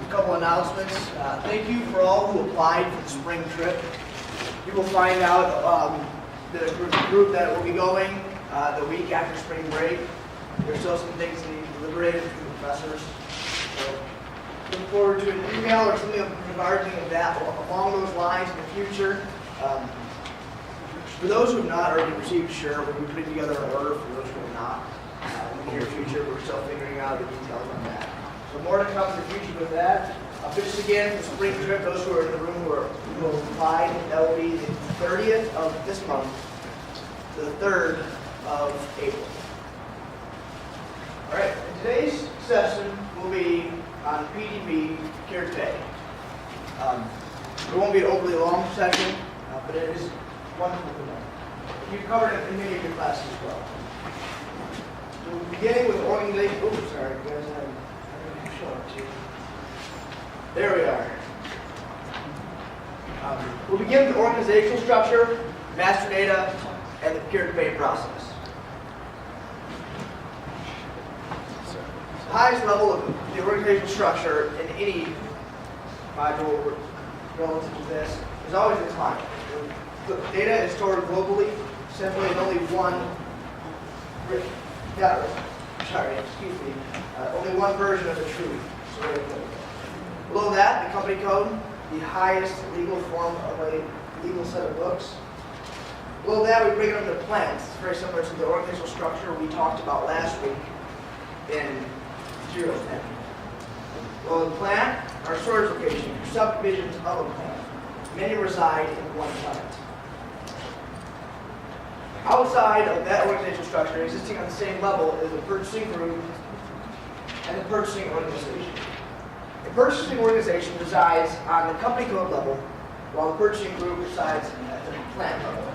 a couple announcements. Thank you for all who applied for the spring trip. You will find out the group that will be going the week after spring break. There's still some things that need to be deliberated with the professors. So look forward to an email or something regarding that along those lines in the future. For those who have not already received, sure, we'll be putting together an order for those who have not. In the near future, we're still figuring out the details on that. So more to come in the future with that. Just again, the spring trip, those who are in the room who will apply, that will be the 30th of this month to the 3rd of April. All right, today's session will be on PTP Session. It won't be an overly long session, but it is wonderful to know. You've covered it in many of your classes as well. So we'll be beginning with organization. Oh, sorry, you guys have show up to you. There we are. We'll begin with organizational structure, master data, and the procure-to-pay process. The highest level of the organizational structure in any module relative to this is always the client. The data is stored globally, simply in only one, only one version of the truth. Below that, the company code, the highest legal form of a legal set of books. Below that, we bring it under the plans. It's very similar to the organizational structure we talked about last week in materials net. Below the plan, our storage location, subdivisions of a plant. Many reside in one plant. Outside of that organizational structure, existing on the same level, is the purchasing group and the purchasing organization. The purchasing organization resides on the company code level, while the purchasing group resides at the plant level.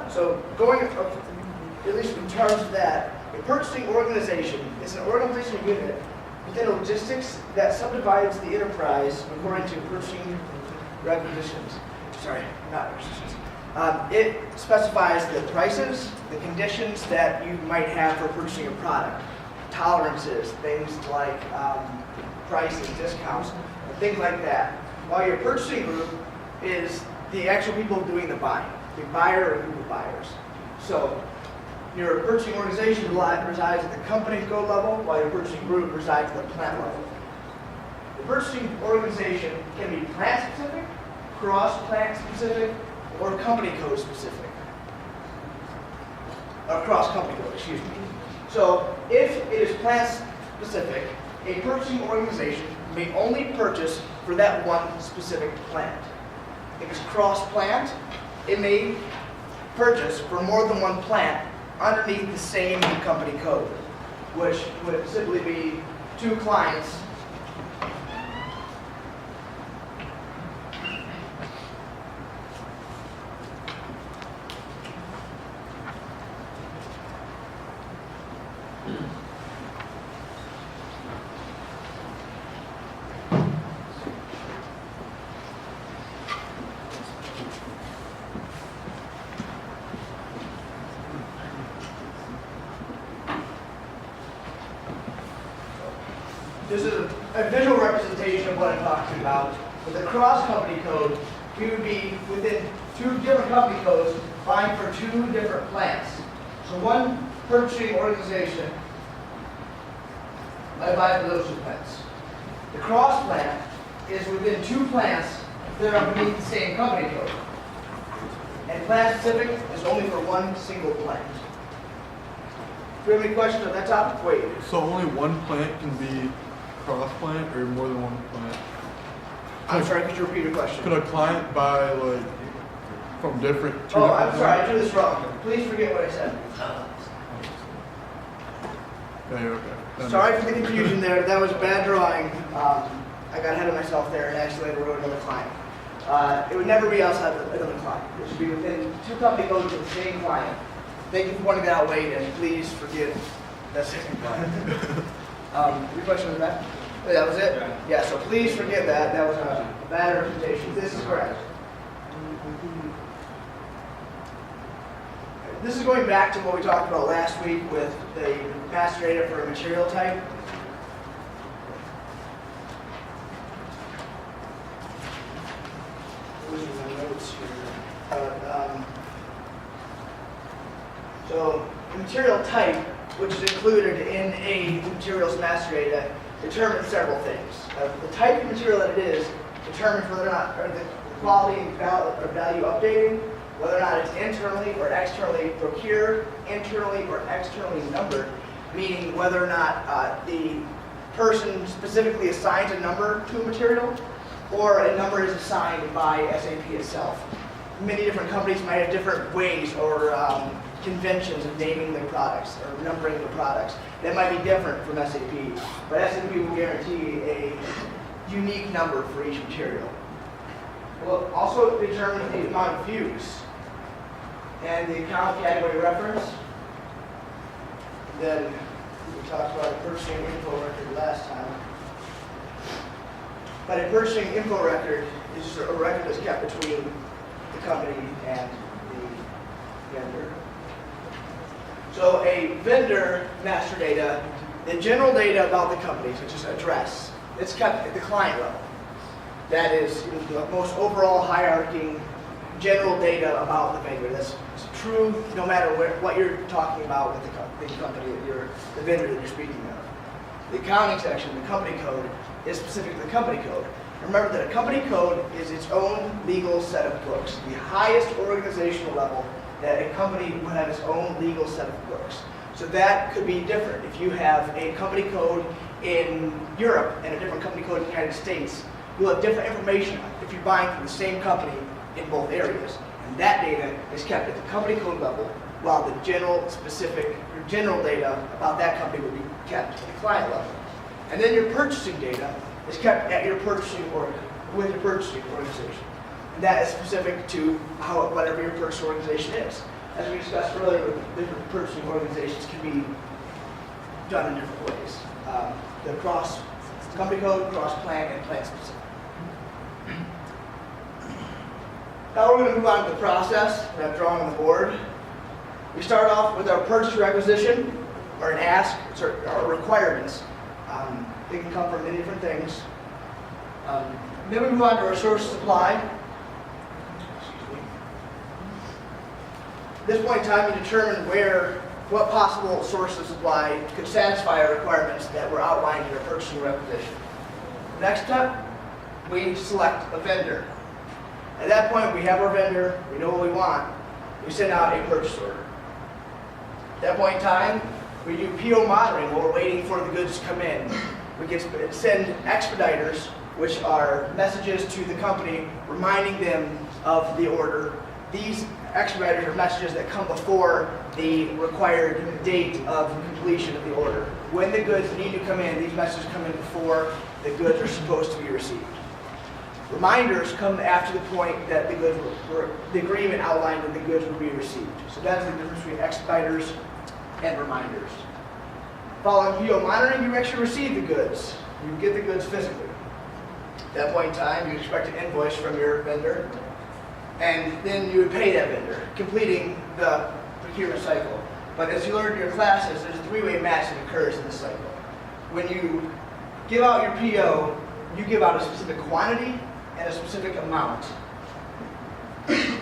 So going, at least in terms of that, a purchasing organization is an organizational unit within logistics that subdivides the enterprise according to purchasing requisitions. Sorry, not requisitions. It specifies the prices, the conditions that you might have for purchasing a product, tolerances, things like prices, discounts, and things like that. While your purchasing group is the actual people doing the buying, the buyer or group of buyers. So your purchasing organization resides at the company code level, while your purchasing group resides at the plant level. The purchasing organization can be plant specific, cross-plant specific, or company code specific. Or cross-company code, excuse me. So if it is plant specific, a purchasing organization may only purchase for that one specific plant. If it's cross-plant, it may purchase for more than one plant underneath the same company code, which would simply be two clients This is a visual representation of what I'm talking about. With the cross-company code, we would be within two different company codes buying for two different plants. So one purchasing organization might buy for those two plants. The cross-plant is within two plants that are beneath the same company code. And plant-specific is only for one single plant. Do you have any questions on that topic? Wait. So only one plant can be cross-plant, or more than one plant? I'm sorry, could you repeat your question? Could a client buy like from different? Oh, I'm sorry, I drew this wrong. Please forget what I said. Okay. Sorry for the confusion there. That was a bad drawing. I got ahead of myself there and accidentally wrote another client. It would never be outside of another client. It should be within two company codes of the same client. Thank you for pointing that out, Wade, and please forgive that second client. Your question was that? That was it? Yeah, so please forgive that. That was a bad representation. This is correct. This is going back to what we talked about last week with the master data for a material type. notes here. So the material type, which is included in a materials master data, determines several things. The type of material that it is determines whether or not the quality and value updating, whether or not it's internally or externally procured, internally or externally numbered, meaning whether or not the person specifically assigns a number to a material or a number is assigned by SAP itself. Many different companies might have different ways or conventions of naming their products or numbering their products. That might be different from SAP, but SAP will guarantee a unique number for each material. We'll also determine the amount of views and the account category reference. Then we talked about a purchasing info record last time. But a purchasing info record is a record that's kept between the company and the vendor. So a vendor master data, the general data about the company, such as address, it's kept at the client level. That is the most overall hierarchy, general data about the vendor. That's true no matter what you're talking about with the company the vendor that you're speaking of. The accounting section, the company code, is specific to the company code. Remember that a company code is its own legal set of books, the highest organizational level that a company would have its own legal set of books. So that could be different. If you have a company code in Europe and a different company code in the United States, you'll have different information if you're buying from the same company in both areas. And that data is kept at the company code level, while the general data about that company would be kept at the client level. And then your purchasing data is kept at your with your purchasing organization. And that is specific to whatever your purchasing organization is. As we discussed earlier, different purchasing organizations can be done in different ways. The cross company code, cross plant, and plant specific. Now we're going to move on to the process that I've drawn on the board. We start off with our purchase requisition, or an ask, or requirements. They can come from many different things. Then we move on to our source of supply. At this point in time, we determine what possible source of supply could satisfy our requirements that were outlined in our purchasing requisition. Next step, we select a vendor. At that point, we have our vendor, we know what we want, we send out a purchase order. At that point in time, we do PO monitoring while we're waiting for the goods to come in. We can send expediters, which are messages to the company reminding them of the order. These expediters are messages that come before the required date of completion of the order. When the goods need to come in, these messages come in before the goods are supposed to be received. Reminders come after the point that the agreement outlined that the goods will be received. So that's the difference between expediters and reminders. Following PO monitoring, you actually receive the goods. You get the goods physically. At that point in time, you expect an invoice from your vendor, and then you would pay that vendor, completing the procurement cycle. But as you learned in your classes, there's a three-way match that occurs in this cycle. When you give out your PO, you give out a specific quantity and a specific amount. The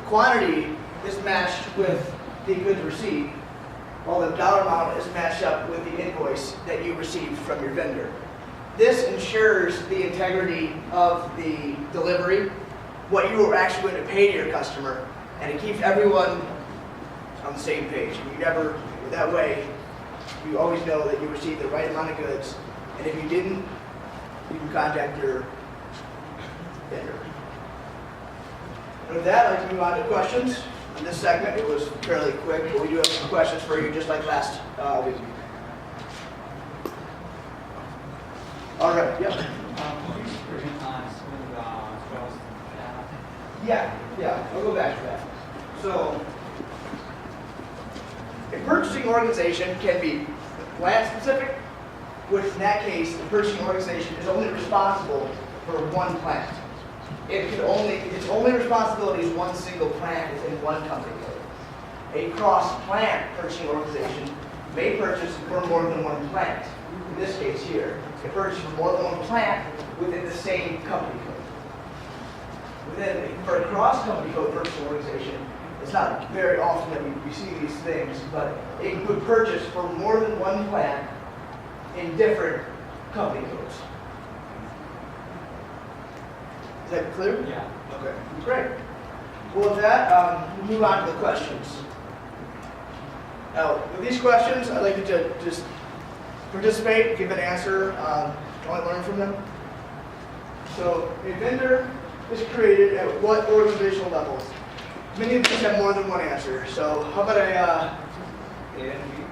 quantity is matched with the goods received, while the dollar amount is matched up with the invoice that you received from your vendor. This ensures the integrity of the delivery, what you are actually going to pay to your customer, and it keeps everyone on the same page. That way, you always know that you received the right amount of goods, and if you didn't, you can contact your vendor. And with that, I'd like to move on to questions. In this segment, it was fairly quick, but we do have some questions for you, just like last week. All right, yep. Yeah, I'll go back to that. So, a purchasing organization can be plant specific, which in that case, the purchasing organization is only responsible for one plant. Its only responsibility is one single plant within one company code. A cross-plant purchasing organization may purchase for more than one plant. In this case here, it purchases for more than one plant within the same company code. For a cross-company code purchasing organization, it's not very often that we see these things, but it could purchase for more than one plant in different company codes. Is that clear? Yeah. Okay, great. Well, with that, we'll move on to the questions. Now, with these questions, I'd like you to just participate, give an answer, want to learn from them. So, a vendor is created at what organizational levels? Many of these have more than one answer. So, how about A and B.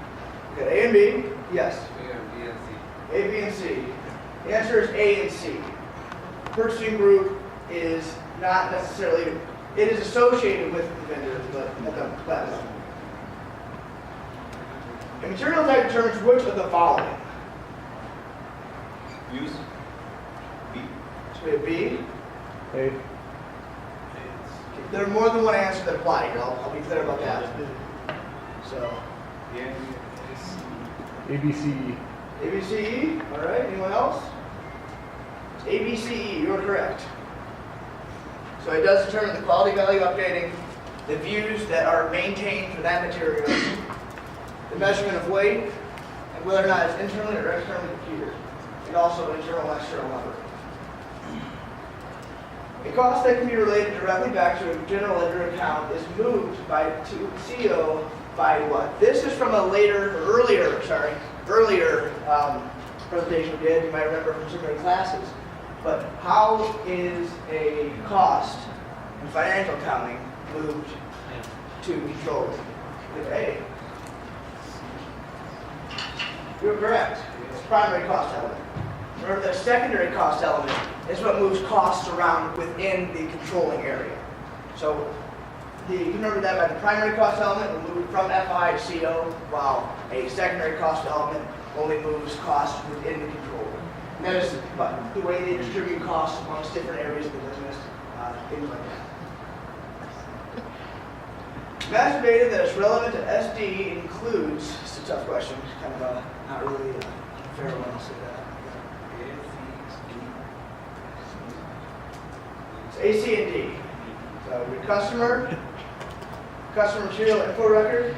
we got A and B? Yes. A and B and C. A, B, and C. The answer is A and C. Purchasing group is not necessarily, it is associated with the vendor, but at that level. A material type determines which of the following. Use. B. So we have B. A. There are more than one answer that apply here. I'll be clear about that. So, A and B and C. A, B, C, E. A, B, C, E. All right. Anyone else? A, B, C, E. You're correct. So it does determine the quality value updating, the views that are maintained for that material, the measurement of weight, and whether or not it's internally or externally computed, and also internal and external number. A cost that can be related directly back to a general ledger account is moved to CO by what? This is from a earlier presentation we did. You might remember from some of the classes. But how is a cost in financial accounting moved to controlling? With A. You're correct. It's primary cost element. Remember, the secondary cost element is what moves costs around within the controlling area. So you can remember that by the primary cost element will move from FI to CO, while a secondary cost element only moves costs within the control. And that is the way they distribute costs amongst different areas of the business, things like that. Master data that is relevant to SD includes, it's a tough question, kind of not really a fair one to say that. It's A, C, and D. So your customer material info record,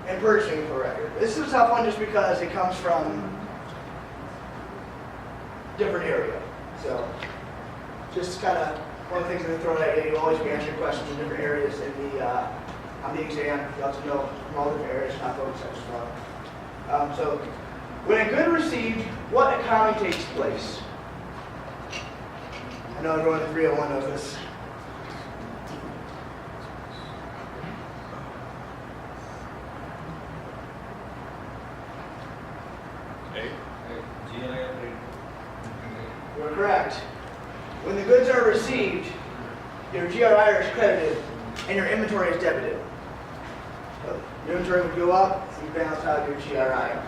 and purchasing info record. This is a tough one just because it comes from different area. So just kind of one of the things that they throw at you, you'll always be answering questions in different areas on the exam. You have to know from all different areas, not focus on just one. So when a good received, what accounting takes place? I know everyone in 301 knows this. You're correct. When the goods are received, your GRI is credited and your inventory is debited. So your inventory would go up, you balance out your GRI.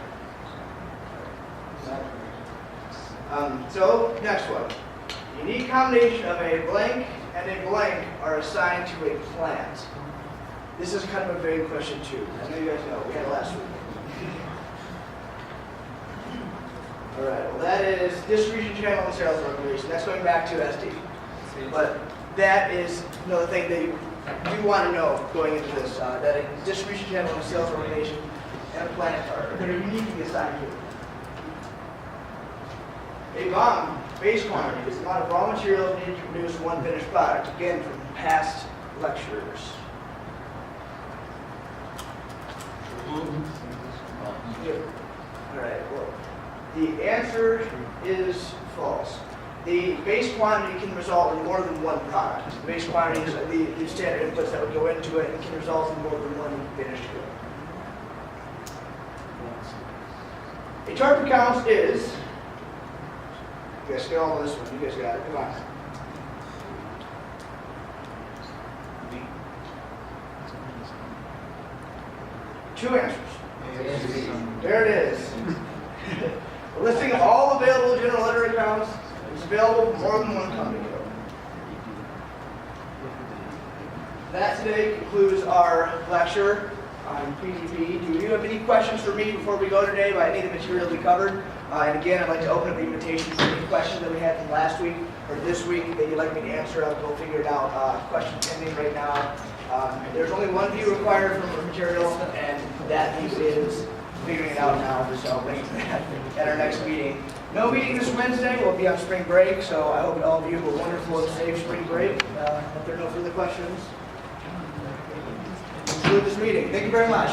So, next one. The unique combination of a blank and a blank are assigned to a plant. This is kind of a vague question too. I know you guys know, we had it last week. All right, well that is distribution channel and sales organization. That's going back to SD. But that is another thing that you do want to know going into this, that a distribution channel and a sales organization and a plant are that are uniquely assigned to. A BOM, base quantity, is the amount of raw materials needed to produce one finished product. Again, from past lectures. All right, well, the answer is false. The base quantity can result in more than one product. The base quantity is the standard inputs that would go into it and can result in more than one finished good. A TERP account is, you guys get all of this one, you guys got it, come on. Two answers. There it is. A listing of all available general ledger accounts is available for more than one company code. That today concludes our lecture on PTP. Do you have any questions for me before we go today about any of the materials we covered? And again, I'd like to open up the invitation for any questions that we had from last week or this week that you'd like me to answer. I'll go figure it out. Question pending right now. There's only one view required from the material, and that view is figuring it out now. So I'll bring that at our next meeting. No meeting this Wednesday. We'll be on spring break, so I hope all of you have a wonderful and safe spring break. If there are no further questions, conclude this meeting. Thank you very much.